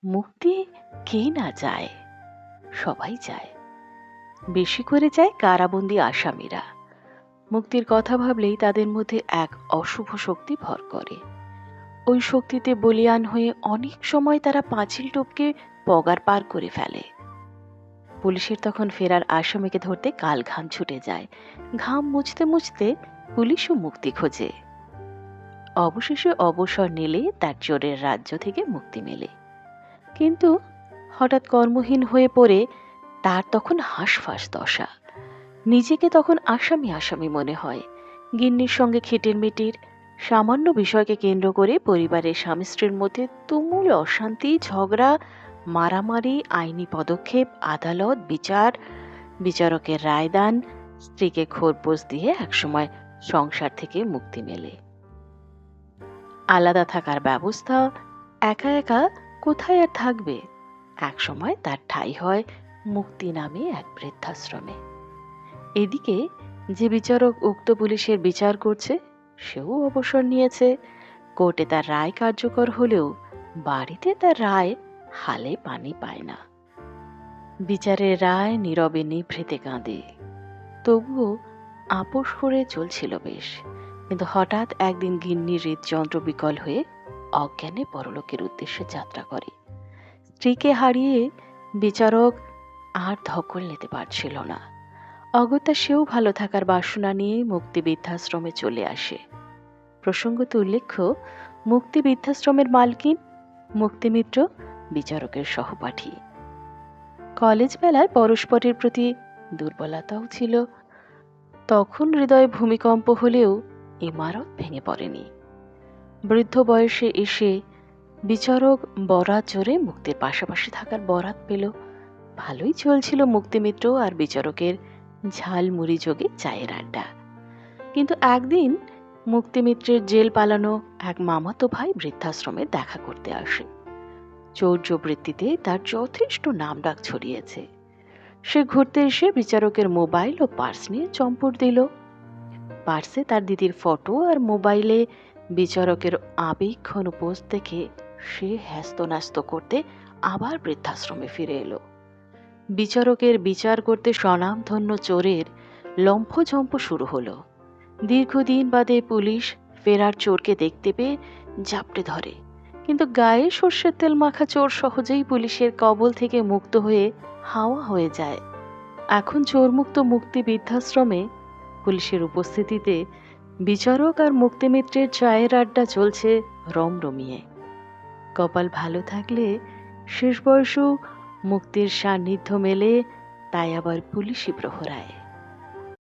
মুক্তি কে না চায়? সবাই চায়। বেশি করে চায় কারাবন্দী আসামিরা। মুক্তির কথা ভাবলেই তাদের মধ্যে এক অশুভ শক্তি ভর করে। ওই শক্তিতে বলীয়ান হয়ে অনেক সময় তারা পাঁচিল টপকে পগার পার করে ফেলে। পুলিশের তখন ফেরার আসামিকে ধরতে কাল ঘাম ছুটে যায়। ঘাম মুছতে মুছতে পুলিশও মুক্তি খোঁজে। অবশেষে অবসর নিলে তার চোরের রাজ্য থেকে মুক্তি মেলে। কিন্তু হঠাৎ কর্মহীন হয়ে পড়ে তার তখন হাঁসফাঁস দশা। নিজেকে তখন আসামি আসামি মনে হয়। গিন্নির সঙ্গে খিটিরমিটির, সামান্য বিষয়কে কেন্দ্র করে পরিবারের স্বামী স্ত্রীর মধ্যে তুমুল অশান্তি, ঝগড়া, মারামারি, আইনি পদক্ষেপ, আদালত, বিচার, বিচারকের রায়দান, স্ত্রীকে খোরপোশ দিয়ে একসময় সংসার থেকে মুক্তি মেলে। আলাদা থাকার ব্যবস্থা, একা একা কোথায় আর থাকবে। একসময় তার ঠাঁই হয় মুক্তি নামে এক বৃদ্ধাশ্রমে। এদিকে যে বিচারক উক্ত পুলিশের বিচার করছে সেও অবসর নিয়েছে। কোর্টে তার রায় কার্যকর হলেও বাড়িতে তার রায় হালে পানি পায় না। বিচারের রায় নীরবে নিভৃতে কাঁদে। তবুও আপোষ করে চলছিল বেশ। কিন্তু হঠাৎ একদিন গিন্নির হৃদযন্ত্র বিকল হয়ে অজ্ঞানে পরলোকের উদ্দেশ্যে যাত্রা করে। স্ত্রীকে হারিয়ে বিচারক আর ধকল নিতে পারছিল না। অগত্যা সেও ভালো থাকার বাসনা নিয়ে মুক্তি বৃদ্ধাশ্রমে চলে আসে। প্রসঙ্গত উল্লেখ্য, মুক্তি বৃদ্ধাশ্রমের মালকিন মুক্তিমিত্র বিচারকের সহপাঠী। কলেজ বেলায় পরস্পরের প্রতি দুর্বলতাও ছিল। তখন হৃদয়ে ভূমিকম্প হলেও ইমারত ভেঙে পড়েনি। বৃদ্ধ বয়সে এসে বিচারক বরাত জোরে মুক্তির পাশাপাশি থাকার বরাত পেল। ভালোই চলছিল মুক্তিমিত্র আর বিচারকের ঝালমুড়ি যোগে চায়ের আড্ডা। কিন্তু একদিন মুক্তিমিত্রের জেল পালানো এক মামাতো ভাই বৃদ্ধাশ্রমে দেখা করতে আসে। চৌর্যবৃত্তিতে তার যথেষ্ট নামডাক ছড়িয়েছে। সে ঘুরতে এসে বিচারকের মোবাইল ও পার্স নিয়ে চম্পট দিল। পার্সে তার দিদির ফটো আর মোবাইলে বিচারকের আবেগঘন পোস্ট দেখে সে হ্যাস্তন্যাস্ত করতে আবার বৃদ্ধাশ্রমে ফিরে এলো। বিচারকের বিচার করতে স্বনামধন্য চোরের লম্ফঝম্প শুরু হলো। দীর্ঘদিন বাদে পুলিশ ফেরার চোরকে দেখতে পেয়ে জাপটে ধরে। কিন্তু গায়ে সর্ষের তেল মাখা চোর সহজেই পুলিশের কবল থেকে মুক্ত হয়ে হাওয়া হয়ে যায়। এখন চোরমুক্ত মুক্তি বৃদ্ধাশ্রমে পুলিশের উপস্থিতিতে বিচারক আর মুক্তিমিত্রের চায়ের আড্ডা চলছে রমরমিয়ে। কপাল ভালো থাকলে শেষ বয়সেও মুক্তির সান্নিধ্য মেলে, তাই আবার পুলিশি প্রহরায়।